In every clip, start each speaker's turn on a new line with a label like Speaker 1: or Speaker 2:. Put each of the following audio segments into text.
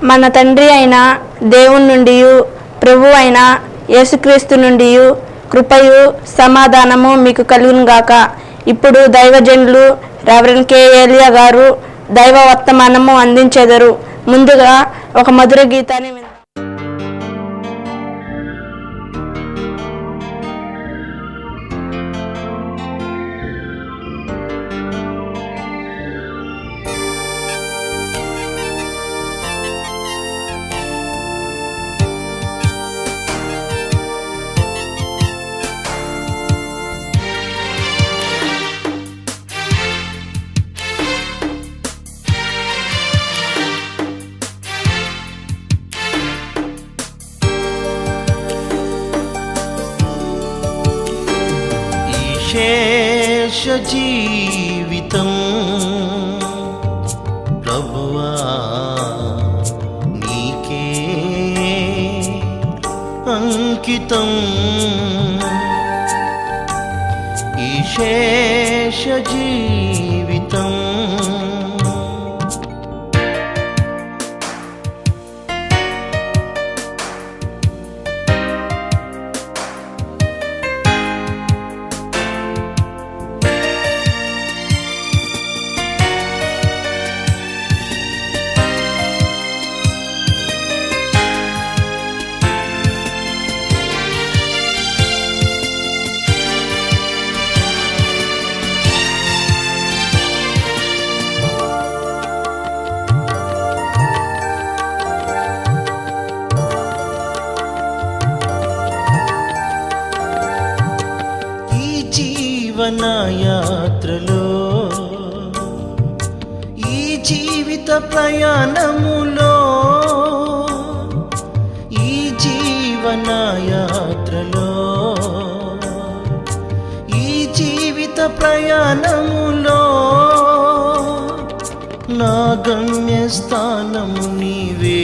Speaker 1: మన తండ్రి అయిన దేవుని నుండి ప్రభు అయిన యేసుక్రీస్తు నుండి కృపయు సమాధానము మీకు కలుగును గాక. ఇప్పుడు దైవజనులు రెవరెండ్ కె ఏలియా గారు దైవ వర్తమానము అందించెదరు. ముందుగా ఒక మధుర గీతాన్ని విందాం.
Speaker 2: శేష జీవితం ప్రభువా నీకే అంకితం. ఈ శేష జీవితం జీవన యాత్రలో, ఈ జీవిత ప్రయాణములో, ఈ జీవన యాత్రలో, ఈ జీవిత ప్రయాణములో నా గమ్యస్థానము నీవే,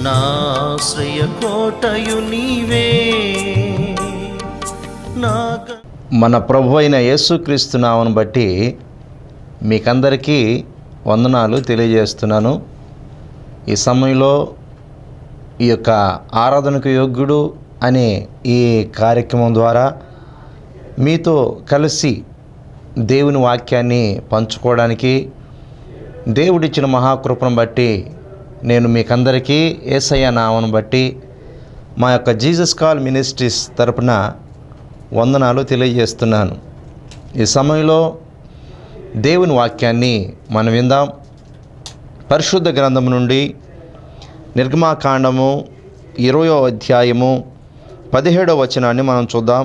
Speaker 2: నా ఆశ్రయ కోటయు నీవే.
Speaker 3: మన ప్రభు అయిన యేసుక్రీస్తు నామమును బట్టి మీకందరికీ వందనాలు తెలియజేస్తున్నాను. ఈ సమయంలో ఈ యొక్క ఆరాధనకు యోగ్యుడు అనే ఈ కార్యక్రమం ద్వారా మీతో కలిసి దేవుని వాక్యాన్ని పంచుకోవడానికి దేవుడిచ్చిన మహాకృపను బట్టి నేను మీకందరికీ యేసయ్య నామమును బట్టి మా యొక్క జీసస్ కాల్ మినిస్ట్రీస్ తరపున వందనాలు తెలియజేస్తున్నాను. ఈ సమయంలో దేవుని వాక్యాన్ని మనం విందాం. పరిశుద్ధ గ్రంథము నుండి నిర్గమాకాండము 20వ అధ్యాయము 17వ వచనాన్ని మనం చూద్దాం.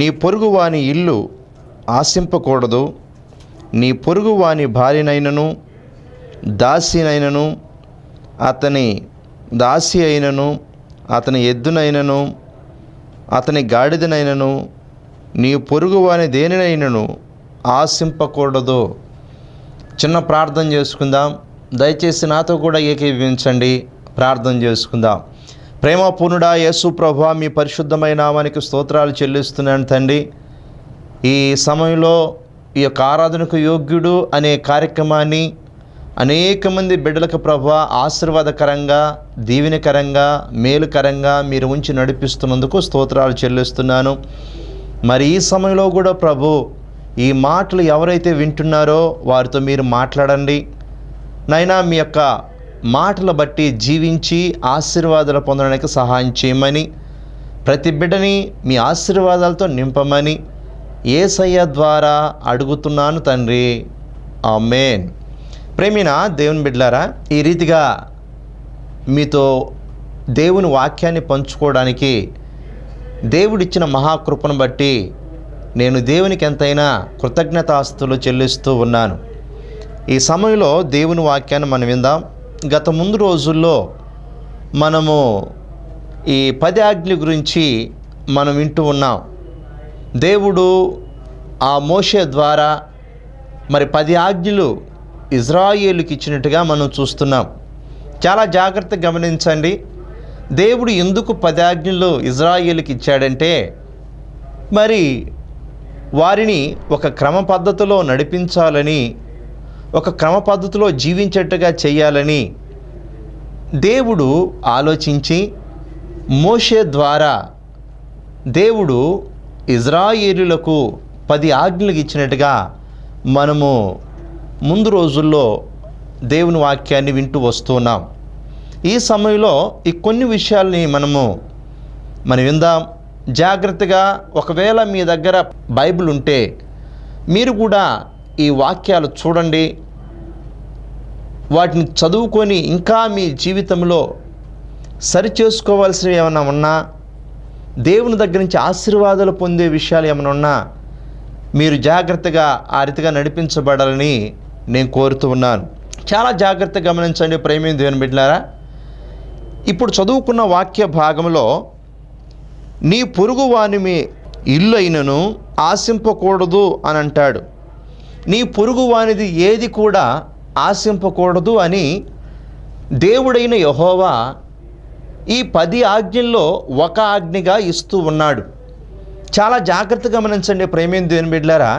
Speaker 3: నీ పొరుగువాని ఇల్లు ఆశింపకూడదు, నీ పొరుగువాని భార్యనైనను దాసినైనను అతని దాసి అయినను అతని ఎద్దునైనను అతని గాడిదనైనను నీ పొరుగువాని దేనినైనను ఆశింపకూడదు. చిన్న ప్రార్థన చేసుకుందాం. దయచేసి నాతో కూడా ఏకీభవించండి. ప్రార్థన చేసుకుందాం. ప్రేమపూర్ణుడా యేసు ప్రభువా, మీ పరిశుద్ధమైన నామానికి స్తోత్రాలు చెల్లిస్తున్నాను తండ్రి. ఈ సమయంలో ఈ యొక్క ఆరాధనకు యోగ్యుడు అనే కార్యక్రమాన్ని అనేక మంది బిడ్డలకు ప్రభువా ఆశీర్వాదకరంగా, దీవెనకరంగా, మేలుకరంగా మీరు ఉంచి నడిపిస్తున్నందుకు స్తోత్రాలు చెల్లిస్తున్నాను. మరి ఈ సమయంలో కూడా ప్రభు ఈ మాటలు ఎవరైతే వింటున్నారో వారితో మీరు మాట్లాడండి నైనా. మీ యొక్క మాటలు బట్టి జీవించి ఆశీర్వాదాలు పొందడానికి సహాయం చేయమని, ప్రతి బిడ్డని మీ ఆశీర్వాదాలతో నింపమని యేసయ్య ద్వారా అడుగుతున్నాను తండ్రి. ఆమేన్. ప్రేమిన దేవుని బిడ్డలారా, ఈ రీతిగా మీతో దేవుని వాక్యాన్ని పంచుకోవడానికి దేవుడిచ్చిన మహాకృపను బట్టి నేను దేవునికి ఎంతైనా కృతజ్ఞతాస్తులు చెల్లిస్తూ ఉన్నాను. ఈ సమయంలో దేవుని వాక్యాన్ని మనం విందాం. గత ముందు రోజుల్లో మనము ఈ 10 ఆజ్ఞల గురించి మనం వింటూ ఉన్నాం. దేవుడు ఆ మోషే ద్వారా మరి 10 ఆజ్ఞలు ఇజ్రాయేలుకి ఇచ్చినట్టుగా మనం చూస్తున్నాం. చాలా జాగ్రత్తగా గమనించండి. దేవుడు ఎందుకు 10 ఆజ్ఞలు ఇజ్రాయేలుకి ఇచ్చాడంటే, మరి వారిని ఒక క్రమ పద్ధతిలో నడిపించాలని, ఒక క్రమ పద్ధతిలో జీవించేట్టుగా చేయాలని దేవుడు ఆలోచించి మోషే ద్వారా దేవుడు ఇజ్రాయేలీయులకు 10 ఆజ్ఞలు ఇచ్చినట్టుగా మనము ముందు రోజుల్లో దేవుని వాక్యాన్ని వింటూ వస్తున్నాం. ఈ సమయంలో ఈ కొన్ని విషయాల్ని మనం విందాం జాగ్రత్తగా. ఒకవేళ మీ దగ్గర బైబిల్ ఉంటే మీరు కూడా ఈ వాక్యాలు చూడండి, వాటిని చదువుకొని ఇంకా మీ జీవితంలో సరిచేసుకోవాల్సినవి ఏమైనా ఉన్నా, దేవుని దగ్గర నుంచి ఆశీర్వాదాలు పొందే విషయాలు ఏమైనా ఉన్నా మీరు జాగ్రత్తగా ఆ రీతిగా నడిపించబడాలని నేను కోరుతూ ఉన్నాను. చాలా జాగ్రత్తగా గమనించండి ప్రేమైన దేవుని బిడ్డలారా. ఇప్పుడు చదువుకున్న వాక్య భాగంలో నీ పొరుగు వాని మీ ఇల్లు అయినను ఆశింపకూడదు అని అంటాడు. నీ పొరుగు వానిది ఏది కూడా ఆశింపకూడదు అని దేవుడైన యెహోవా ఈ 10 ఆజ్ఞల్లో ఒక ఆజ్ఞగా ఇస్తూ ఉన్నాడు. చాలా జాగ్రత్తగా గమనించండి ప్రేమైన దేవుని బిడ్డలారా.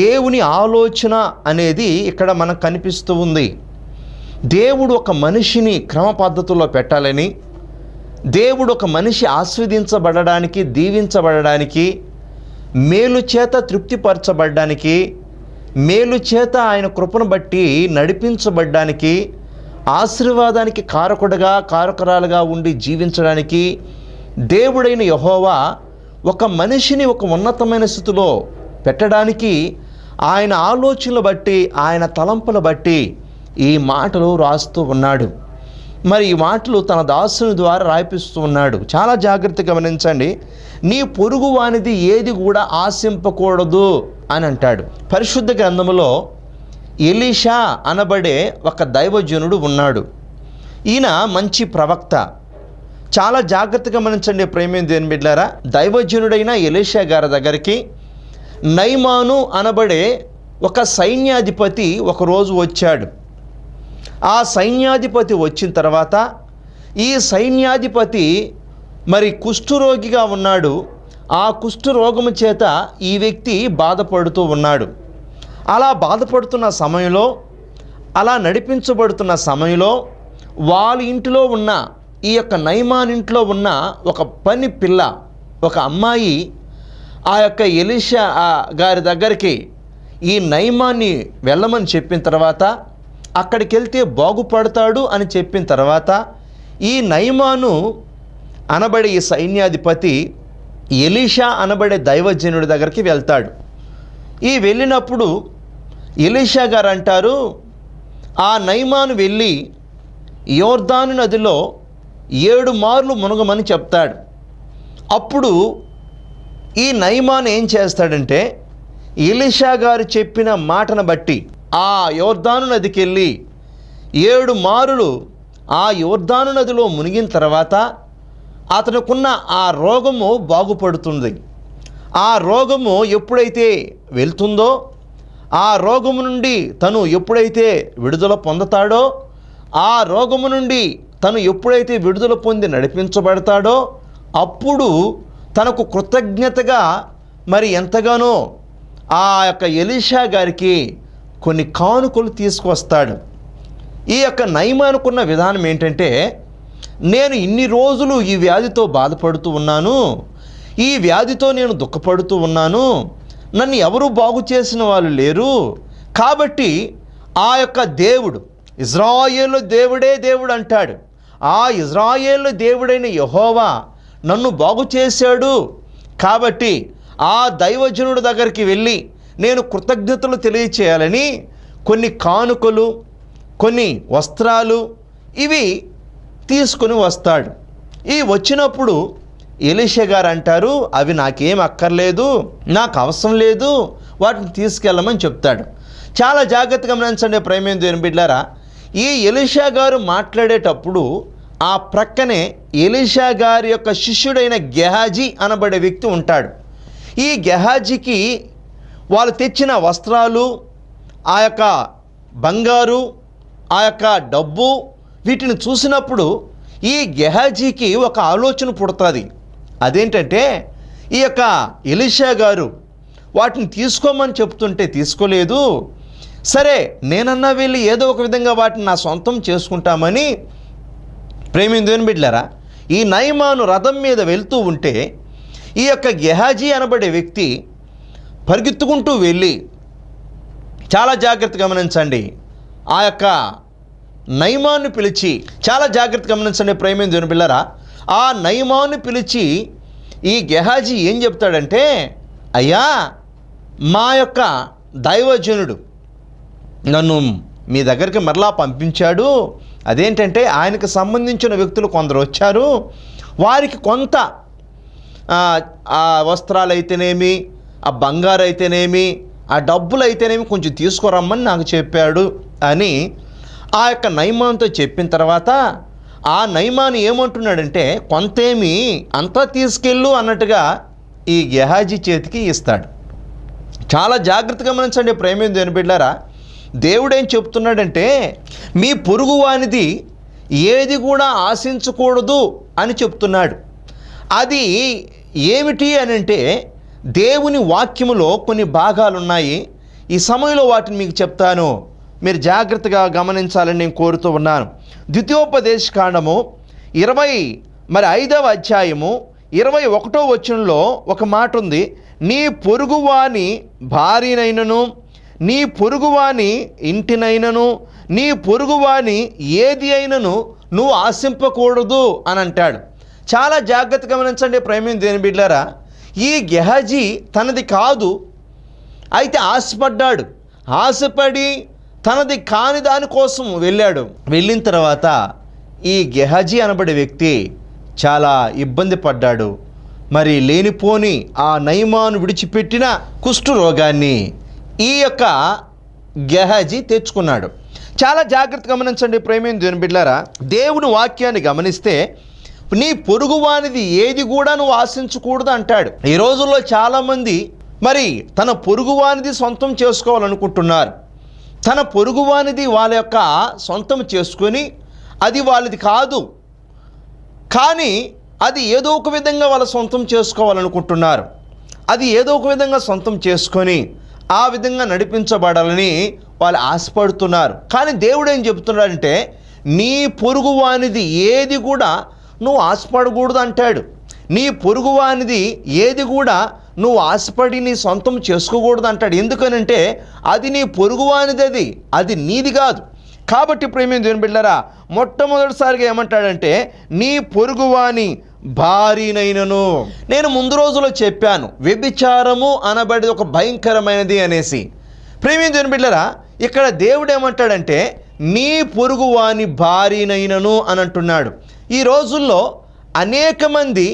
Speaker 3: దేవుని ఆలోచన అనేది ఇక్కడ మనకు కనిపిస్తూ ఉంది. దేవుడు ఒక మనిషిని క్రమ పద్ధతుల్లో పెట్టాలని, దేవుడు ఒక మనిషి ఆస్వాదించబడడానికి, దీవించబడడానికి, మేలు చేత తృప్తిపరచబడడానికి, మేలు చేత ఆయన కృపను బట్టి నడిపించబడడానికి, ఆశీర్వాదానికి కారకురాలుగా ఉండి జీవించడానికి దేవుడైన యెహోవా ఒక మనిషిని ఒక ఉన్నతమైన స్థితిలో పెట్టడానికి ఆయన ఆలోచనలు బట్టి, ఆయన తలంపుల బట్టి ఈ మాటలు రాస్తూ ఉన్నాడు. మరి ఈ మాటలు తన దాసుని ద్వారా రాయిపిస్తూ ఉన్నాడు. చాలా జాగ్రత్తగా గమనించండి. నీ పొరుగు వానిది ఏది కూడా ఆశింపకూడదు అని అంటాడు. పరిశుద్ధ గ్రంథములో ఎలీషా అనబడే ఒక దైవజనుడు ఉన్నాడు. ఈయన మంచి ప్రవక్త. చాలా జాగ్రత్తగా గమనించండి ప్రేమైన దేవుని బిడ్డలారా. దైవజనుడైన ఎలీషా గారి దగ్గరికి నయమాను అనబడే ఒక సైన్యాధిపతి ఒకరోజు వచ్చాడు. ఆ సైన్యాధిపతి వచ్చిన తర్వాత ఈ సైన్యాధిపతి మరి కుష్ఠరోగిగా ఉన్నాడు. ఆ కుష్ఠరోగము చేత ఈ వ్యక్తి బాధపడుతూ ఉన్నాడు. అలా బాధపడుతున్న సమయంలో, అలా నడిపించబడుతున్న సమయంలో వాళ్ళ ఇంటిలో ఉన్న ఈ యొక్క నయమాన్ ఇంట్లో ఉన్న ఒక పని పిల్ల, ఒక అమ్మాయి ఆ యొక్క ఎలీషా గారి దగ్గరికి ఈ నయమాన్ని వెళ్ళమని చెప్పిన తర్వాత, అక్కడికి వెళ్తే బాగుపడతాడు అని చెప్పిన తర్వాత ఈ నయమాను అనబడే ఈ సైన్యాధిపతి ఎలీషా అనబడే దైవజనుడి దగ్గరికి వెళ్తాడు. ఈ వెళ్ళినప్పుడు ఎలీషా గారు అంటారు, ఆ నయమాను వెళ్ళి యోర్దాను నదిలో 7 మార్లు మునగమని చెప్తాడు. అప్పుడు ఈ నయమాను ఏం చేస్తాడంటే ఎలీషా గారు చెప్పిన మాటను బట్టి ఆ యోర్దాను నదికి వెళ్ళి 7 మారులు ఆ యోర్దాను నదిలో మునిగిన తర్వాత అతనుకున్న ఆ రోగము బాగుపడుతుంది. ఆ రోగము ఎప్పుడైతే వెళ్తుందో, ఆ రోగము నుండి తను ఎప్పుడైతే విడుదల పొందుతాడో, ఆ రోగము నుండి తను ఎప్పుడైతే విడుదల పొంది నడిపించబడతాడో, అప్పుడు తనకు కృతజ్ఞతగా మరి ఎంతగానో ఆ యొక్క ఎలీషా గారికి కొన్ని కానుకలు తీసుకొస్తాడు. ఈ యొక్క నయమానుకున్న విధానం ఏంటంటే, నేను ఇన్ని రోజులు ఈ వ్యాధితో బాధపడుతూ ఉన్నాను, ఈ వ్యాధితో నేను దుఃఖపడుతూ ఉన్నాను, నన్ను ఎవరు బాగు చేసిన వాళ్ళు లేరు, కాబట్టి ఆ యొక్క దేవుడు, ఇజ్రాయేలు దేవుడే దేవుడు అంటాడు, ఆ ఇజ్రాయేలు దేవుడైన యెహోవా నన్ను బాగు చేశాడు, కాబట్టి ఆ దైవజనుడి దగ్గరికి వెళ్ళి నేను కృతజ్ఞతలు తెలియచేయాలని కొన్ని కానుకలు, కొన్ని వస్త్రాలు ఇవి తీసుకొని వస్తాడు. ఈ వచ్చినప్పుడు ఎలీషా గారు అంటారు, అవి నాకేం అక్కర్లేదు, నాకు అవసరం లేదు, వాటిని తీసుకెళ్ళమని చెప్తాడు. చాలా జాగ్రత్తగా గమనించండి ప్రేమైన దేవుని బిడ్డలారా. ఈ ఎలీషా గారు మాట్లాడేటప్పుడు ఆ ప్రక్కనే ఎలీషా గారి యొక్క శిష్యుడైన గెహాజీ అనబడే వ్యక్తి ఉంటాడు. ఈ గెహాజీకి వాళ్ళు తెచ్చిన వస్త్రాలు, ఆ యొక్క బంగారు, ఆ యొక్క డబ్బు వీటిని చూసినప్పుడు ఈ గెహాజీకి ఒక ఆలోచన పుడుతుంది. అదేంటంటే, ఈ యొక్క ఎలీషా గారు వాటిని తీసుకోమని చెప్తుంటే తీసుకోలేదు, సరే నేనన్నా వెళ్ళి ఏదో ఒక విధంగా వాటిని నా సొంతం చేసుకుంటామని ప్రేమించిన దేవుని బిడ్డలారా, ఈ నయమాను రథం మీద వెళ్తూ ఉంటే ఈ యొక్క గెహాజీ అనబడే వ్యక్తి పరిగెత్తుకుంటూ వెళ్ళి, చాలా జాగ్రత్త గమనించండి, ఆ యొక్క నయమాన్ని పిలిచి, చాలా జాగ్రత్త గమనించండి ప్రేమించిన దేవుని బిడ్డలారా, ఆ నయమాన్ని పిలిచి ఈ గెహాజీ ఏం చెప్తాడంటే, అయ్యా మా యొక్క దైవజనుడు నన్ను మీ దగ్గరికి మరలా పంపించాడు. అదేంటంటే ఆయనకు సంబంధించిన వ్యక్తులు కొందరు వచ్చారు, వారికి కొంత ఆ వస్త్రాలు అయితేనేమి, ఆ బంగారు అయితేనేమి, ఆ డబ్బులు అయితేనేమి కొంచెం తీసుకురమ్మని నాకు చెప్పాడు అని ఆ యొక్క నయమాన్తో చెప్పిన తర్వాత ఆ నయమాన్ ఏమంటున్నాడంటే, కొంతేమి అంతా తీసుకెళ్ళు అన్నట్టుగా ఈ గెహాజీ చేతికి ఇస్తాడు. చాలా జాగ్రత్తగా గమనించండి ప్రేమ దేవుని బిడ్డలారా, దేవుడేం చెప్తున్నాడంటే, మీ పొరుగువానిది ఏది కూడా ఆశించకూడదు అని చెప్తున్నాడు. అది ఏమిటి అని అంటే, దేవుని వాక్యములో కొన్ని భాగాలు ఉన్నాయి. ఈ సమయంలో వాటిని మీకు చెప్తాను, మీరు జాగ్రత్తగా గమనించాలని నేను కోరుతూ ఉన్నాను. ద్వితీయోపదేశ కాండము 25వ అధ్యాయము 21వ వచనంలో ఒక మాట ఉంది, నీ పొరుగువాని భార్యనైనను, నీ పొరుగువాని ఇంటినైనను, నీ పొరుగువాని ఏది అయినను నువ్వు ఆశింపకూడదు అని అంటాడు. చాలా జాగ్రత్తగా గమనించండి ప్రేమ దేవుని బిడ్డలారా, ఈ గెహాజీ తనది కాదు, అయితే ఆశపడ్డాడు. ఆశపడి తనది కాని దానికోసం వెళ్ళాడు. వెళ్ళిన తర్వాత ఈ గెహాజీ అనబడే వ్యక్తి చాలా ఇబ్బంది పడ్డాడు. మరి లేనిపోని ఆ నయమాను విడిచిపెట్టిన కుష్టు రోగాన్ని ఈ యొక్క గెహాజీ తెచ్చుకున్నాడు. చాలా జాగ్రత్తగా గమనించండి ప్రేమ దేవుని బిడ్డలారా, దేవుని వాక్యాన్ని గమనిస్తే నీ పొరుగువానిది ఏది కూడా నువ్వు ఆశించకూడదు అంటాడు. ఈ రోజుల్లో చాలామంది మరి తన పొరుగువానిది సొంతం చేసుకోవాలనుకుంటున్నారు. తన పొరుగువానిది వాళ్ళ యొక్క సొంతం చేసుకొని అది వాళ్ళది కాదు, కానీ అది ఏదో ఒక విధంగా వాళ్ళ సొంతం చేసుకోవాలనుకుంటున్నారు. అది ఏదో ఒక విధంగా సొంతం చేసుకొని ఆ విధంగా నడిపించబడాలని వాళ్ళు ఆశపడుతున్నారు. కానీ దేవుడు ఏం చెప్తున్నాడంటే, నీ పొరుగువానిది ఏది కూడా నువ్వు ఆశపడకూడదు అంటాడు. నీ పొరుగువానిది ఏది కూడా నువ్వు ఆశపడి నీ సొంతం చేసుకోకూడదు అంటాడు. ఎందుకనంటే అది నీ పొరుగువానిది, అది నీది కాదు. కాబట్టి ప్రేమ దేవుని బిడ్డలారా, మొట్టమొదటిసారిగా ఏమంటాడంటే, నీ పొరుగువాని భార్యనైనను. నేను ముందు రోజులో చెప్పాను, వ్యభిచారము అనబడి ఒక భయంకరమైనది అనేసి. ప్రేమ దేవుని బిడ్డలారా, ఇక్కడ దేవుడు ఏమంటాడంటే, నీ పొరుగువాని భార్యనైనను అని అంటున్నాడు. ఈ రోజుల్లో అనేక మంది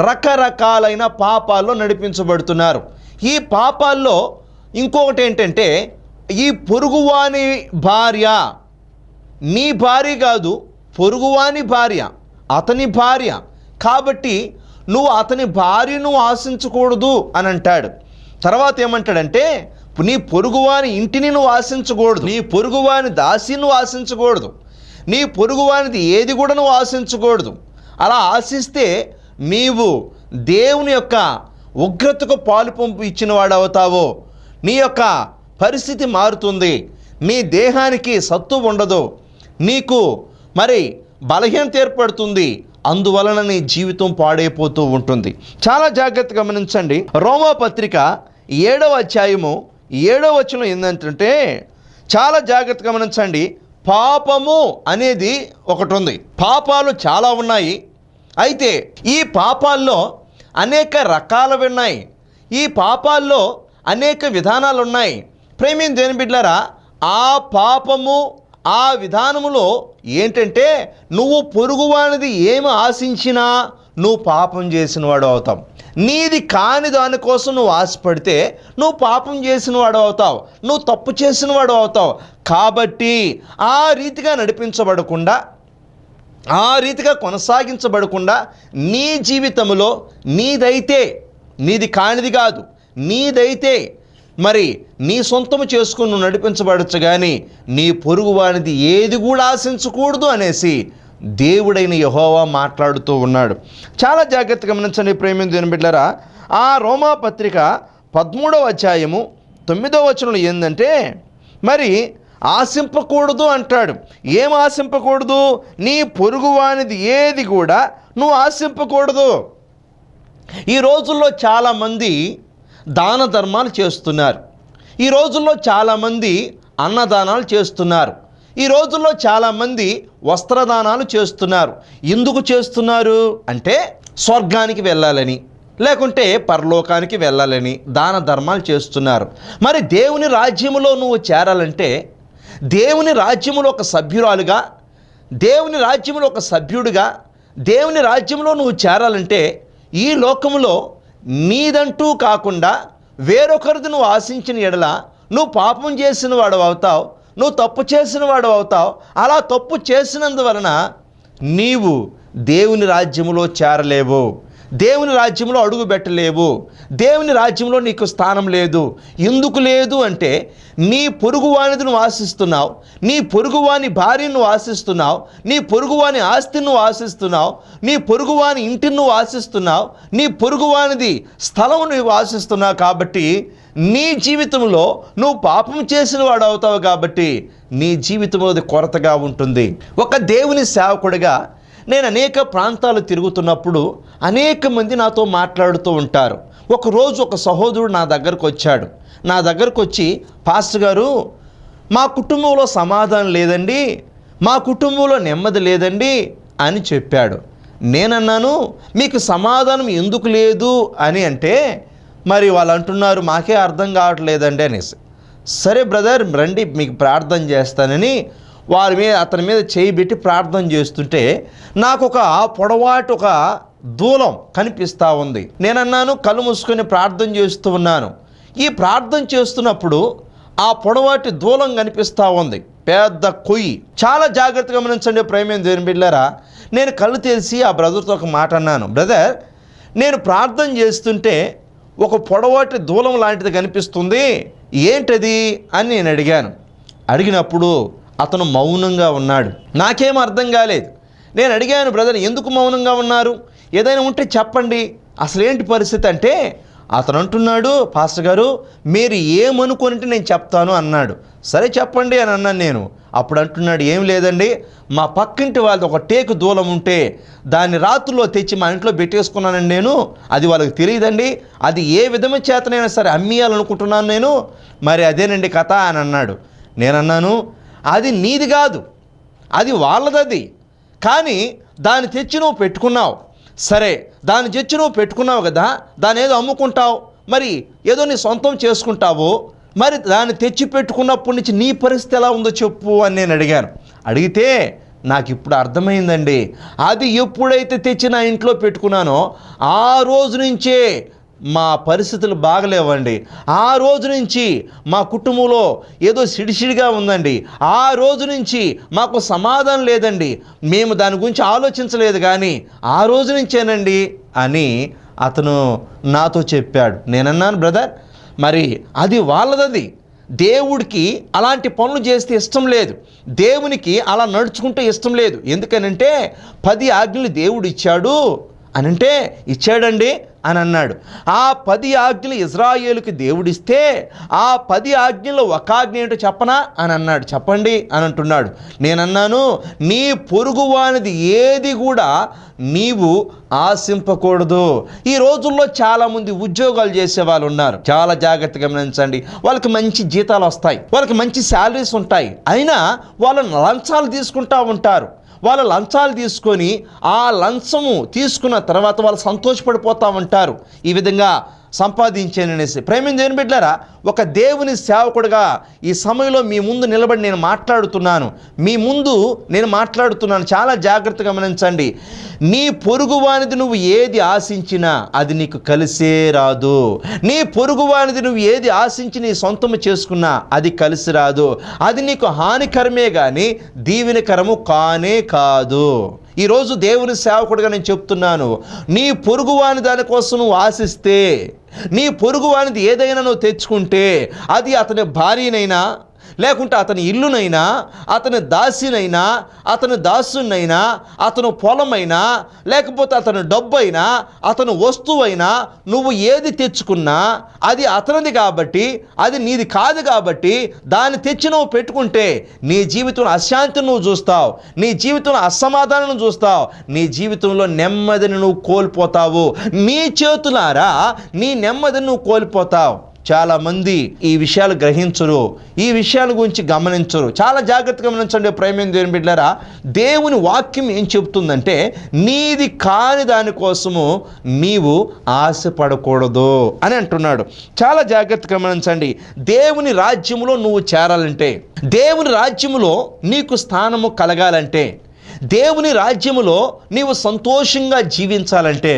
Speaker 3: రకరకాలైన పాపాల్లో నడిపించబడుతున్నారు. ఈ పాపాల్లో ఇంకొకటి ఏంటంటే, ఈ పొరుగువాని భార్య నీ భార్య కాదు, పొరుగువాని భార్య అతని భార్య. కాబట్టి నువ్వు అతని భార్యను ఆశించకూడదు అని అంటాడు. తర్వాత ఏమంటాడంటే, నీ పొరుగువాని ఇంటిని నువ్వు ఆశించకూడదు, నీ పొరుగువాని దాసిని నువ్వు ఆశించకూడదు, నీ పొరుగువానిది ఏది కూడా నువ్వు ఆశించకూడదు. అలా ఆశిస్తే నీవు దేవుని యొక్క ఉగ్రతకు పాలు పంపు ఇచ్చిన వాడు అవుతావో, నీ యొక్క పరిస్థితి మారుతుంది, నీ దేహానికి సత్తు ఉండదు, నీకు మరి బలహీనత ఏర్పడుతుంది, అందువలన నీ జీవితం పాడైపోతూ ఉంటుంది. చాలా జాగ్రత్తగా గమనించండి. రోమాపత్రిక 7వ అధ్యాయము 7వ వచనం ఏంటంటే, చాలా జాగ్రత్తగా గమనించండి. పాపము అనేది ఒకటి ఉంది. పాపాలు చాలా ఉన్నాయి. అయితే ఈ పాపాల్లో అనేక రకాలు ఉన్నాయి. ఈ పాపాల్లో అనేక విధానాలు ఉన్నాయి. ప్రేమించిన దేవుని బిడ్డలారా, ఆ పాపము ఆ విధానములో ఏంటంటే, నువ్వు పొరుగువానిది ఏమి ఆశించినా నువ్వు పాపం చేసిన వాడు అవుతావు. నీది కాని దానికోసం నువ్వు ఆశపడితే నువ్వు పాపం చేసిన వాడు అవుతావు, నువ్వు తప్పు చేసిన వాడు అవుతావు. కాబట్టి ఆ రీతిగా నడిపించబడకుండా, ఆ రీతిగా కొనసాగించబడకుండా నీ జీవితంలో నీదైతే, నీది కానిది కాదు, నీదైతే మరి నీ సొంతము చేసుకుని నువ్వు నడిపించబడచ్చు, కానీ నీ పొరుగువానిది ఏది కూడా ఆశించకూడదు అనేసి దేవుడైన యెహోవా మాట్లాడుతూ ఉన్నాడు. చాలా జాగ్రత్తగా గమనించండి ప్రేమ దేవుని బిడ్డలారా. ఆ రోమాపత్రిక 13వ అధ్యాయము 9వ వచనంలో ఏంటంటే, మరి ఆశింపకూడదు అంటాడు. ఏం ఆశింపకూడదు? నీ పొరుగువానిది ఏది కూడా నువ్వు ఆశింపకూడదు. ఈ రోజుల్లో చాలామంది దాన ధర్మాలు చేస్తున్నారు. ఈ రోజుల్లో చాలామంది అన్నదానాలు చేస్తున్నారు. ఈ రోజుల్లో చాలామంది వస్త్రదానాలు చేస్తున్నారు. ఎందుకు చేస్తున్నారు అంటే స్వర్గానికి వెళ్ళాలని, లేకుంటే పరలోకానికి వెళ్ళాలని దాన ధర్మాలు చేస్తున్నారు. మరి దేవుని రాజ్యములో నువ్వు చేరాలంటే, దేవుని రాజ్యములో ఒక సభ్యురాలుగా, దేవుని రాజ్యములో ఒక సభ్యుడిగా, దేవుని రాజ్యంలో నువ్వు చేరాలంటే ఈ లోకములో నీదంటూ కాకుండా వేరొకరిది నువ్వు ఆశించిన ఎడల నువ్వు పాపం చేసిన వాడు అవుతావు, నువ్వు తప్పు చేసిన వాడు అవుతావు. అలా తప్పు చేసినందువలన నీవు దేవుని రాజ్యములో చేరలేవు, దేవుని రాజ్యంలో అడుగు పెట్టలేవు, దేవుని రాజ్యంలో నీకు స్థానం లేదు. ఎందుకు లేదు అంటే నీ పొరుగువానిది నువ్వు ఆశిస్తున్నావు, నీ పొరుగువాని భార్యను నువ్వు ఆశిస్తున్నావు, నీ పొరుగువాని ఆస్తిని నువ్వు ఆశిస్తున్నావు, నీ పొరుగువాని ఇంటిని నువ్వు ఆశిస్తున్నావు, నీ పొరుగువానిది స్థలం నువ్వు ఆశిస్తున్నావు. కాబట్టి నీ జీవితంలో నువ్వు పాపం చేసిన వాడు అవుతావు. కాబట్టి నీ జీవితంలో అది కొరతగా ఉంటుంది. ఒక దేవుని సేవకుడిగా నేను అనేక ప్రాంతాలు తిరుగుతున్నప్పుడు అనేక మంది నాతో మాట్లాడుతూ ఉంటారు. ఒకరోజు ఒక సహోదరుడు నా దగ్గరకు వచ్చాడు. నా దగ్గరకు వచ్చి, పాస్టర్ గారు, మా కుటుంబంలో సమాధానం లేదండి, మా కుటుంబంలో నెమ్మది లేదండి అని చెప్పాడు. నేనన్నాను, మీకు సమాధానం ఎందుకు లేదు అని అంటే, మరి వాళ్ళు అంటున్నారు మాకే అర్థం కావట్లేదండి అనేసి. సరే బ్రదర్ రండి మీకు ప్రార్థన చేస్తానని అతని మీద చేయి పెట్టి ప్రార్థన చేస్తుంటే నాకు ఒక పొడవాటి ఒక దూలం కనిపిస్తూ ఉంది. నేనన్నాను, కళ్ళు మూసుకొని ప్రార్థన చేస్తూ ఉన్నాను. ఈ ప్రార్థన చేస్తున్నప్పుడు ఆ పొడవాటి దూలం కనిపిస్తూ ఉంది, పెద్ద కొయ్యి. చాలా జాగ్రత్తగా గమనించండి ప్రేమైన దేవుని బిడ్డలారా. నేను కళ్ళు తెరిచి ఆ బ్రదర్తో ఒక మాట అన్నాను, బ్రదర్ నేను ప్రార్థన చేస్తుంటే ఒక పొడవాటి దూలం లాంటిది కనిపిస్తుంది, ఏంటది అని నేను అడిగాను. అడిగినప్పుడు అతను మౌనంగా ఉన్నాడు. నాకేం అర్థం కాలేదు. నేను అడిగాను, బ్రదర్ ఎందుకు మౌనంగా ఉన్నారు, ఏదైనా ఉంటే చెప్పండి, అసలు ఏంటి పరిస్థితి అంటే అతను అంటున్నాడు, పాస్టర్ గారు మీరు ఏమనుకుంటే నేను చెప్తాను అన్నాడు. సరే చెప్పండి అని అన్నాను నేను. అప్పుడు అంటున్నాడు, ఏం లేదండి, మా పక్కింటి వాళ్ళది ఒక టేకు దూలం ఉంటే దాన్ని రాత్రుల్లో తెచ్చి మా ఇంట్లో పెట్టేసుకున్నానండి నేను, అది వాళ్ళకి తెలియదండి, అది ఏ విధమైన చేతనైనా సరే అమ్మేయాలనుకుంటున్నాను నేను, మరి అదేనండి కథ అని అన్నాడు. నేనన్నాను, అది నీది కాదు, అది వాళ్ళది, కానీ దాన్ని తెచ్చి నువ్వు పెట్టుకున్నావు. సరే దాన్ని తెచ్చి నువ్వు పెట్టుకున్నావు కదా, దాన్ని ఏదో అమ్ముకుంటావు, మరి ఏదో నీ సొంతం చేసుకుంటావు, మరి దాన్ని తెచ్చి పెట్టుకున్నప్పటి నుంచి నీ పరిస్థితి ఎలా ఉందో చెప్పు అని నేను అడిగాను. అడిగితే నాకు ఇప్పుడు అర్థమైందండి, అది ఎప్పుడైతే తెచ్చి నా ఇంట్లో పెట్టుకున్నానో ఆ రోజు నుంచే మా పరిస్థితులు బాగలేవండి. ఆ రోజు నుంచి మా కుటుంబంలో ఏదో సిడిసిడిగా ఉందండి. ఆ రోజు నుంచి మాకు సమాధానం లేదండి, మేము దాని గురించి ఆలోచించలేదు కానీ ఆ రోజు నుంచేనండి అని అతను నాతో చెప్పాడు. నేనన్నాను, బ్రదర్ మరి అది వాళ్ళది, దేవుడికి అలాంటి పనులు చేస్తే ఇష్టం లేదు, దేవునికి అలా నడుచుకుంటే ఇష్టం లేదు. ఎందుకనంటే 10 ఆజ్ఞలు దేవుడు ఇచ్చాడు అనంటే ఇచ్చాడండి అని అన్నాడు. ఆ 10 ఆజ్ఞలు ఇజ్రాయేలుకి దేవుడిస్తే ఆ 10 ఆజ్ఞల్లో ఒక ఆజ్ఞ ఏంటో చెప్పనా అని అన్నాడు. చెప్పండి అని అంటున్నాడు. నేనన్నాను, నీ పొరుగువానిది ఏది కూడా నీవు ఆశింపకూడదు. ఈ రోజుల్లో చాలామంది ఉద్యోగాలు చేసే వాళ్ళు ఉన్నారు. చాలా జాగ్రత్తగా గమనించండి. వాళ్ళకి మంచి జీతాలు వస్తాయి, వాళ్ళకి మంచి శాలరీస్ ఉంటాయి, అయినా వాళ్ళు లంచాలు తీసుకుంటూ ఉంటారు. వాళ్ళు లంచాలు తీసుకొని ఆ లంచము తీసుకున్న తర్వాత వాళ్ళు సంతోషపడిపోతూ ఉంటారు, ఈ విధంగా సంపాదించాననేసి. ప్రేమ దేవుని బిడ్డలారా, ఒక దేవుని సేవకుడిగా ఈ సమయంలో మీ ముందు నిలబడి నేను మాట్లాడుతున్నాను. చాలా జాగ్రత్తగా గమనించండి. నీ పొరుగువానిది నువ్వు ఏది ఆశించినా అది నీకు కలిసే రాదు. నీ పొరుగువానిది నువ్వు ఏది ఆశించి నీ సొంతము చేసుకున్నా అది కలిసి రాదు. అది నీకు హానికరమే కానీ దీవెనకరము కానే కాదు. ఈరోజు దేవుని సేవకుడిగా నేను చెప్తున్నాను, నీ పొరుగువాని దానికోసం నువ్వు ఆశిస్తే, నీ పొరుగువానిది ఏదైనా నువ్వు తెచ్చుకుంటే, అది అతని భార్యనైనా లేకుంటే అతని ఇల్లునైనా, అతని దాసినైనా, అతని దాసునైనా, అతను పొలమైనా, లేకపోతే అతని డబ్బైనా, అతని వస్తువైనా, నువ్వు ఏది తెచ్చుకున్నా అది అతనిది కాబట్టి, అది నీది కాదు కాబట్టి దాన్ని తెచ్చి నువ్వు పెట్టుకుంటే నీ జీవితంలో అశాంతిని నువ్వు చూస్తావు, నీ జీవితంలో అసమాధానం చూస్తావు, నీ జీవితంలో నెమ్మదిని నువ్వు కోల్పోతావు. నీ చేతులారా నీ నెమ్మదిని నువ్వు కోల్పోతావు. చాలామంది ఈ విషయాలు గ్రహించరు, ఈ విషయాల గురించి గమనించరు. చాలా జాగ్రత్తగా గమనించండి ప్రేమైన దేవుని బిడ్డలారా. దేవుని వాక్యం ఏం చెబుతుందంటే నీది కాని దానికోసము నీవు ఆశపడకూడదు అని అంటున్నాడు. చాలా జాగ్రత్తగా గమనించండి. దేవుని రాజ్యములో నువ్వు చేరాలంటే, దేవుని రాజ్యములో నీకు స్థానము కలగాలంటే, దేవుని రాజ్యములో నీవు సంతోషంగా జీవించాలంటే,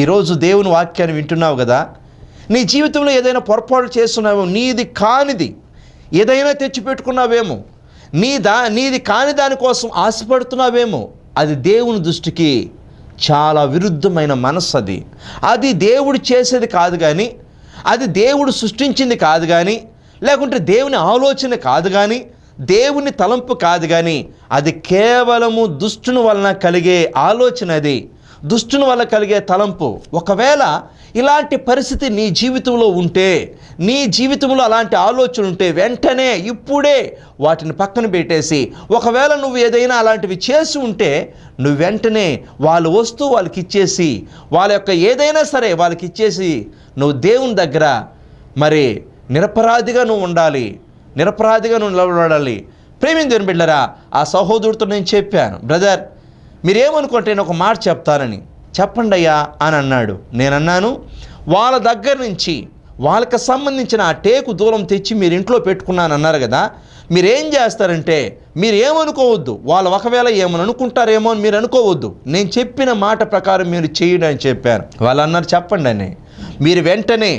Speaker 3: ఈరోజు దేవుని వాక్యాన్ని వింటున్నావు కదా, నీ జీవితంలో ఏదైనా పొరపాటు చేస్తున్నావేమో, నీది కానిది ఏదైనా తెచ్చిపెట్టుకున్నావేమో, నీది కాని దానికోసం ఆశపడుతున్నావేమో, అది దేవుని దృష్టికి చాలా విరుద్ధమైన మనస్సు. అది దేవుడు చేసేది కాదు కానీ, అది దేవుడు సృష్టించింది కాదు కానీ, లేకుంటే దేవుని ఆలోచన కాదు కానీ, దేవుని తలంపు కాదు కానీ, అది కేవలము దుష్టుని వలన కలిగే ఆలోచన, అది దుష్టుని వల్ల కలిగే తలంపు. ఒకవేళ ఇలాంటి పరిస్థితి నీ జీవితంలో ఉంటే, నీ జీవితంలో అలాంటి ఆలోచన ఉంటే వెంటనే ఇప్పుడే వాటిని పక్కన పెట్టేసి, ఒకవేళ నువ్వు ఏదైనా అలాంటివి చేసి ఉంటే నువ్వు వెంటనే వాళ్ళ వస్తువు వాళ్ళకి ఇచ్చేసి, వాళ్ళ యొక్క ఏదైనా సరే వాళ్ళకి ఇచ్చేసి నువ్వు దేవుని దగ్గర మరి నిరపరాధిగా నువ్వు ఉండాలి, నిరపరాధిగా నువ్వు నిలబడాలి. ప్రేమించిన దేవుని బిడ్డలారా, ఆ సహోదరుడితో నేను చెప్పాను, బ్రదర్ మీరేమనుకుంటే నేను ఒక మాట చెప్తానని, చెప్పండి అయ్యా అని అన్నాడు. నేనన్నాను, వాళ్ళ దగ్గర నుంచి వాళ్ళకి సంబంధించిన ఆ టేకు దూలం తెచ్చి మీరు ఇంట్లో పెట్టుకున్నాను అన్నారు కదా, మీరేం చేస్తారంటే మీరు ఏమనుకోవద్దు, వాళ్ళు ఒకవేళ ఏమని అనుకుంటారేమో అని మీరు అనుకోవద్దు, నేను చెప్పిన మాట ప్రకారం మీరు చేయండి అని చెప్పాను. వాళ్ళు అన్నారు చెప్పండి అని. మీరు వెంటనే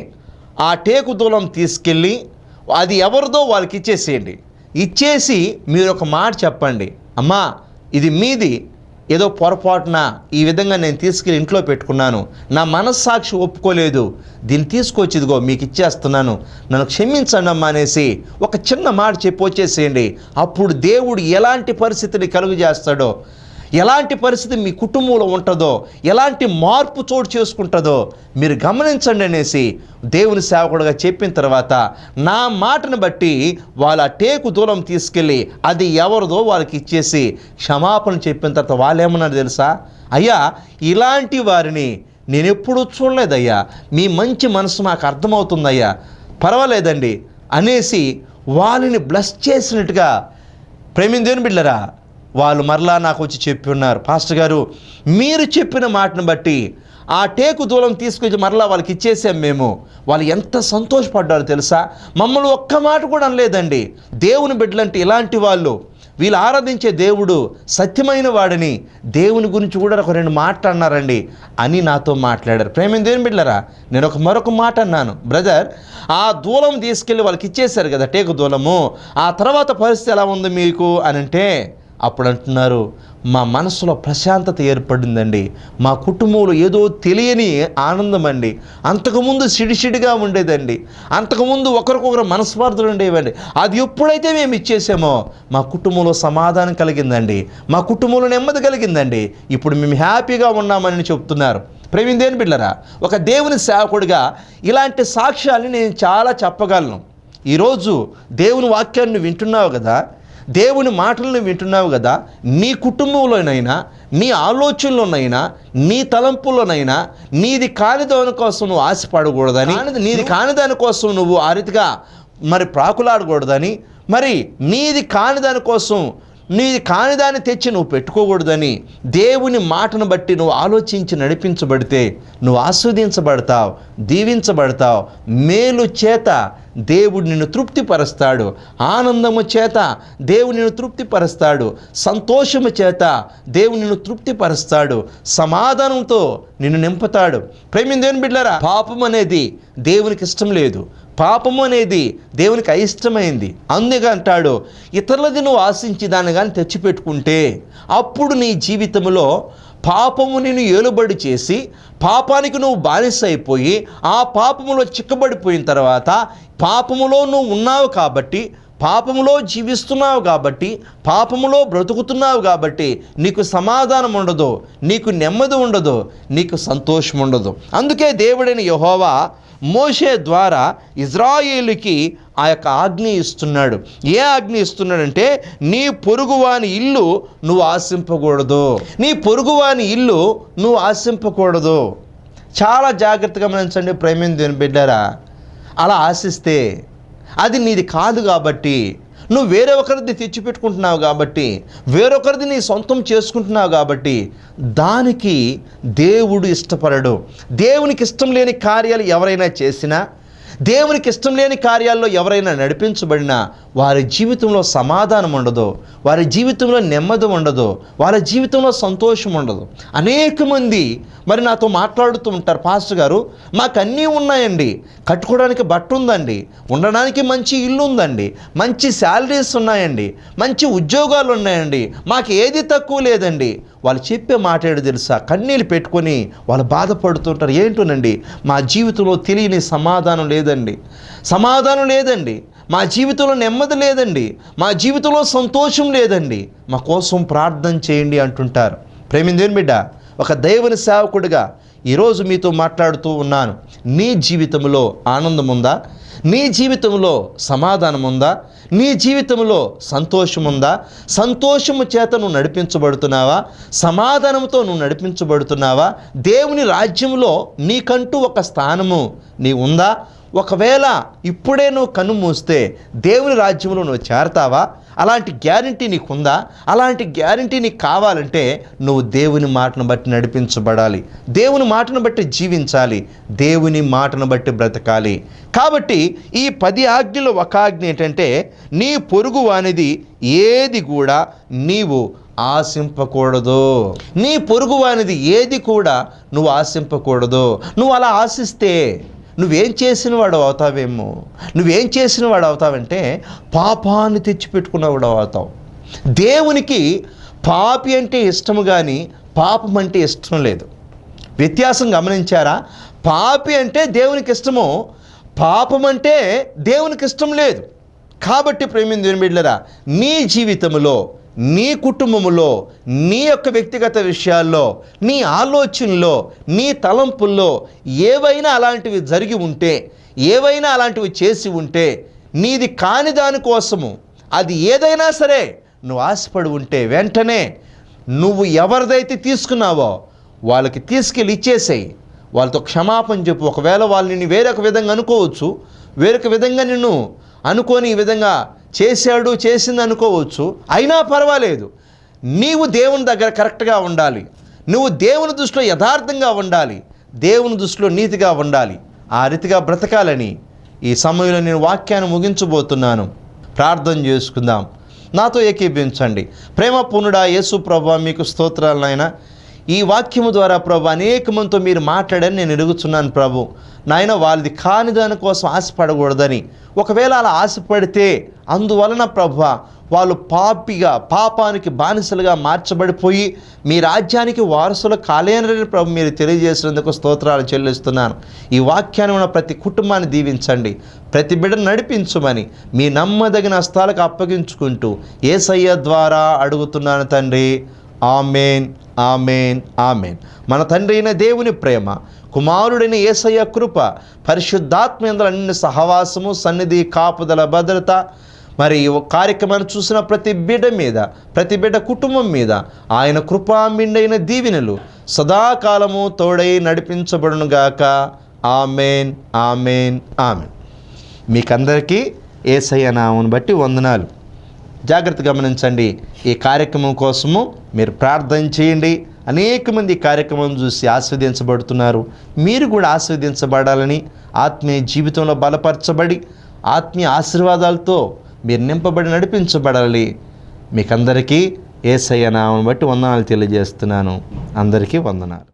Speaker 3: ఆ టేకు దూలం తీసుకెళ్ళి అది ఎవరిదో వాళ్ళకి ఇచ్చేసేయండి. ఇచ్చేసి మీరు ఒక మాట చెప్పండి, అమ్మా ఇది మీది, ఏదో పొరపాటున ఈ విధంగా నేను తీసుకెళ్ళి ఇంట్లో పెట్టుకున్నాను, నా మనస్సాక్షి ఒప్పుకోలేదు, దీన్ని తీసుకొచ్చి ఇదిగో మీకు ఇచ్చేస్తున్నాను, నన్ను క్షమించండి అమ్మా అనేసి ఒక చిన్న మాట చెప్పి వచ్చేసేయండి. అప్పుడు దేవుడు ఎలాంటి పరిస్థితిని కలుగు చేస్తాడో, ఎలాంటి పరిస్థితి మీ కుటుంబంలో ఉంటుందో, ఎలాంటి మార్పు చోటు చేసుకుంటుందో మీరు గమనించండి అనేసి దేవుని సేవకుడుగా చెప్పిన తర్వాత నా మాటను బట్టి వాళ్ళ టేకు దూరం తీసుకెళ్ళి అది ఎవరిదో వాళ్ళకి ఇచ్చేసి క్షమాపణ చెప్పిన తర్వాత వాళ్ళు ఏమన్నారు తెలుసా, అయ్యా ఇలాంటి వారిని నేను ఎప్పుడూ చూడలేదయ్యా, మీ మంచి మనసు నాకు అర్థమవుతుందయ్యా, పర్వాలేదండి అనేసి వాళ్ళని బ్లెస్ చేసినట్టుగా. ప్రేమించిన దేవుని బిడ్డలారా, వాళ్ళు మరలా నాకు వచ్చి చెప్పి ఉన్నారు, పాస్టర్ గారు మీరు చెప్పిన మాటను బట్టి ఆ టేకు దూలం తీసుకొచ్చి మరలా వాళ్ళకి ఇచ్చేసాం మేము. వాళ్ళు ఎంత సంతోషపడ్డారో తెలుసా, మమ్మల్ని ఒక్క మాట కూడా అనలేదండి. దేవుని బిడ్డలంటే ఇలాంటి వాళ్ళు, వీళ్ళు ఆరాధించే దేవుడు సత్యమైన వాడని, దేవుని గురించి కూడా ఒక రెండు మాటలు అన్నారండి అని నాతో మాట్లాడారు. ప్రేమ దేవుని బిడ్డలారా, నేను మరొక మాట అన్నాను, బ్రదర్ ఆ దూలం తీసుకెళ్ళి వాళ్ళకి ఇచ్చేశారు కదా టేకు దూలము, ఆ తర్వాత పరిస్థితి ఎలా ఉంది మీకు అని అంటే, అప్పుడు అంటున్నారు మా మనసులో ప్రశాంతత ఏర్పడిందండి, మా కుటుంబంలో ఏదో తెలియని ఆనందం అండి, అంతకుముందు సిడిసిడిగా ఉండేదండి, అంతకుముందు ఒకరికొకరు మనస్వార్థులు ఉండేవండి, అది ఎప్పుడైతే మేము ఇచ్చేసామో మా కుటుంబంలో సమాధానం కలిగిందండి, మా కుటుంబంలో నెమ్మది కలిగిందండి, ఇప్పుడు మేము హ్యాపీగా ఉన్నామని చెప్తున్నారు. ప్రేమ దేవుని బిడ్డలారా, ఒక దేవుని సేవకుడిగా ఇలాంటి సాక్ష్యాన్ని నేను చాలా చెప్పగలను. ఈరోజు దేవుని వాక్యాన్ని వింటున్నావు కదా, దేవుని మాటలను వింటున్నావు కదా, నీ కుటుంబంలోనైనా, నీ ఆలోచనలోనైనా, నీ తలంపుల్లోనైనా నీది కాని దాని కోసం నువ్వు ఆశపడకూడదని, నీది కాని దాని కోసం నువ్వు ఆ రీతిగా మరి ప్రాకులాడకూడదని, మరి నీది కాని దాని కోసం నీది కాని దాన్ని తెచ్చి నువ్వు పెట్టుకోకూడదని, దేవుని మాటను బట్టి నువ్వు ఆలోచించి నడిపించబడితే నువ్వు ఆస్వాదించబడతావు, దీవించబడతావు. మేలు చేత దేవుడు నిన్ను తృప్తిపరుస్తాడు, ఆనందము చేత దేవుడు నిన్ను తృప్తిపరుస్తాడు, సంతోషము చేత దేవుడు నిన్ను తృప్తిపరుస్తాడు, సమాధానంతో నిన్ను నింపుతాడు. ప్రేమ దేవుని బిడ్డలారా, పాపం అనేది దేవునికి ఇష్టం లేదు, పాపము అనేది దేవునికి అయిష్టమైంది. అందుకే అంటాడు, ఇతరులది నువ్వు ఆశించి దాన్ని కానీ తెచ్చిపెట్టుకుంటే అప్పుడు నీ జీవితంలో పాపము నిన్ను ఏలుబడి చేసి పాపానికి నువ్వు బానిస అయిపోయి ఆ పాపములో చిక్కబడిపోయిన తర్వాత, పాపములో నువ్వు ఉన్నావు కాబట్టి పాపములో జీవిస్తున్నావు కాబట్టి, పాపములో బ్రతుకుతున్నావు కాబట్టి నీకు సమాధానం ఉండదు, నీకు నెమ్మది ఉండదు, నీకు సంతోషం ఉండదు. అందుకే దేవుడైన యెహోవా మోషే ద్వారా ఇజ్రాయేలుకి ఆ యొక్క ఆజ్ఞ ఇస్తున్నాడు. ఏ ఆజ్ఞ ఇస్తున్నాడంటే, నీ పొరుగువాని ఇల్లు నువ్వు ఆశింపకూడదు, నీ పొరుగువాని ఇల్లు నువ్వు ఆశింపకూడదు. చాలా జాగ్రత్తగా గమనించండి ప్రేమ దేవుని బిడ్డారా. అలా ఆశిస్తే అది నీది కాదు కాబట్టి, నువ్వు వేరే ఒకరిది తెచ్చిపెట్టుకుంటున్నావు కాబట్టి, వేరొకరిది నీ సొంతం చేసుకుంటున్నావు కాబట్టి దానికి దేవుడు ఇష్టపడడు. దేవునికి ఇష్టం లేని కార్యాలు ఎవరైనా చేసినా, దేవునికి ఇష్టం లేని కార్యాల్లో ఎవరైనా నడిపించబడినా వారి జీవితంలో సమాధానం ఉండదు, వారి జీవితంలో నెమ్మది ఉండదు, వారి జీవితంలో సంతోషం ఉండదు. అనేక మంది మరి నాతో మాట్లాడుతూ ఉంటారు, పాస్టర్ గారు మాకు అన్నీ ఉన్నాయండి, కట్టుకోవడానికి బట్ట ఉందండి, ఉండడానికి మంచి ఇల్లు ఉందండి, మంచి శాలరీస్ ఉన్నాయండి, మంచి ఉద్యోగాలు ఉన్నాయండి, మాకు ఏది తక్కువ లేదండి. వాళ్ళు చెప్పే మాట ఏంటో తెలుసా? కన్నీళ్ళు పెట్టుకొని వాళ్ళు బాధపడుతుంటారు. ఏంటోనండి, మా జీవితంలో తెలియని సమాధానం లేదండి, సమాధానం లేదండి, మా జీవితంలో నెమ్మది లేదండి, మా జీవితంలో సంతోషం లేదండి, మా కోసం ప్రార్థన చేయండి అంటుంటారు. ప్రేమిందేని బిడ్డ, ఒక దేవుని సేవకుడిగా ఈరోజు మీతో మాట్లాడుతూ ఉన్నాను. నీ జీవితంలో ఆనందం ఉందా? నీ జీవితంలో సమాధానం ఉందా? నీ జీవితంలో సంతోషం ఉందా? సంతోషము చేత నువ్వు నడిపించబడుతున్నావా? సమాధానంతో నువ్వు నడిపించబడుతున్నావా? దేవుని రాజ్యంలో నీకంటూ ఒక స్థానము నీ ఉందా? ఒకవేళ ఇప్పుడే నువ్వు కన్ను మూస్తే దేవుని రాజ్యంలో నువ్వు చేరతావా? అలాంటి గ్యారంటీ నీకుందా? అలాంటి గ్యారంటీ నీకు కావాలంటే నువ్వు దేవుని మాటను బట్టి నడిపించబడాలి, దేవుని మాటను బట్టి జీవించాలి, దేవుని మాటను బట్టి బ్రతకాలి. కాబట్టి ఈ 10 ఆజ్ఞలో ఒక ఆజ్ఞ ఏంటంటే, నీ పొరుగు అనేది ఏది కూడా నీవు ఆశింపకూడదు. నీ పొరుగు అనేది ఏది కూడా నువ్వు ఆశింపకూడదు. నువ్వు అలా ఆశిస్తే నువ్వేం చేసిన వాడు అవుతావేమో. నువ్వేం చేసిన వాడు అవుతావంటే పాపాన్ని తెచ్చిపెట్టుకున్నవాడు అవుతావు. దేవునికి పాపి అంటే ఇష్టము కానీ పాపం అంటే ఇష్టం లేదు. వ్యత్యాసం గమనించారా? పాపి అంటే దేవునికి ఇష్టము, పాపం అంటే దేవునికి ఇష్టం లేదు. కాబట్టి ప్రేమింది దేవుని బిడ్డలారా, నీ జీవితంలో, నీ కుటుంబములో, నీ యొక్క వ్యక్తిగత విషయాల్లో, నీ ఆలోచనలో, నీ తలంపుల్లో ఏవైనా అలాంటివి జరిగి ఉంటే, ఏవైనా అలాంటివి చేసి ఉంటే, నీది కాని దానికోసము అది ఏదైనా సరే నువ్వు ఆశపడి ఉంటే వెంటనే నువ్వు ఎవరిదైతే తీసుకున్నావో వాళ్ళకి తీసుకెళ్ళి ఇచ్చేసేయి, వాళ్ళతో క్షమాపణ చెప్పు. ఒకవేళ వాళ్ళు నిన్ను వేరొక విధంగా అనుకోవచ్చు, వేరొక విధంగా నిన్ను అనుకొని ఈ విధంగా చేశాడు చేసింది అనుకోవచ్చు, అయినా పర్వాలేదు. నీవు దేవుని దగ్గర కరెక్ట్గా ఉండాలి, నువ్వు దేవుని దృష్టిలో యథార్థంగా ఉండాలి, దేవుని దృష్టిలో నీతిగా ఉండాలి. ఆ రీతిగా బ్రతకాలని ఈ సమయంలో నేను వాక్యాన్ని ముగించబోతున్నాను. ప్రార్థన చేసుకుందాం. నాతో ఏకీభవించండి. ప్రేమపూర్ణుడా యేసు ప్రభువా, మీకు స్తోత్రాలు నాయన. ఈ వాక్యము ద్వారా ప్రభు అనేక మందితో మీరు మాట్లాడని నేను ఎరుగుతున్నాను ప్రభు. నాయన వాళ్ళది కాని దానికోసం ఆశపడకూడదని, ఒకవేళ అలా ఆశపడితే అందువలన ప్రభు వాళ్ళు పాపానికి బానిసలుగా మార్చబడిపోయి మీ రాజ్యానికి వారసులు కాలేనని ప్రభు మీరు తెలియజేసినందుకు స్తోత్రాలు చెల్లిస్తున్నాను. ఈ వాక్యాన్ని ఉన్న ప్రతి కుటుంబాన్ని దీవించండి, ప్రతి బిడ్డను నడిపించమని మీ నమ్మదగిన హస్తాలకు అప్పగించుకుంటూ యేసయ్య ద్వారా అడుగుతున్నాను తండ్రి. ఆమేన్, ఆమేన్, ఆమేన్. మన తండ్రి అయిన దేవుని ప్రేమ, కుమారుడైన యేసయ్య కృప, పరిశుద్ధాత్మేంద్ర అన్ని సహవాసము, సన్నిధి, కాపుదల, భద్రత మరి ఈ కార్యక్రమాన్ని చూసిన ప్రతి బిడ్డ మీద, ప్రతి బిడ్డ కుటుంబం మీద ఆయన కృపామిండైన దీవెనలు సదాకాలము తోడై నడిపించబడునుగాక. ఆమేన్, ఆమేన్, ఆమేన్. మీకందరికీ యేసయ్య నామమును బట్టి వందనాలు. జాగ్రత్త గమనించండి. ఈ కార్యక్రమం కోసము మీరు ప్రార్థన చేయండి. అనేక మంది ఈ కార్యక్రమం చూసి ఆస్వాదించబడుతున్నారు. మీరు కూడా ఆస్వాదించబడాలని, ఆత్మీయ జీవితంలో బలపరచబడి ఆత్మీయ ఆశీర్వాదాలతో మీరు నింపబడి నడిపించబడాలి. మీకందరికీ యేసయ్య నామమును బట్టి వందనాలు తెలియజేస్తున్నాను. అందరికీ వందనాలు.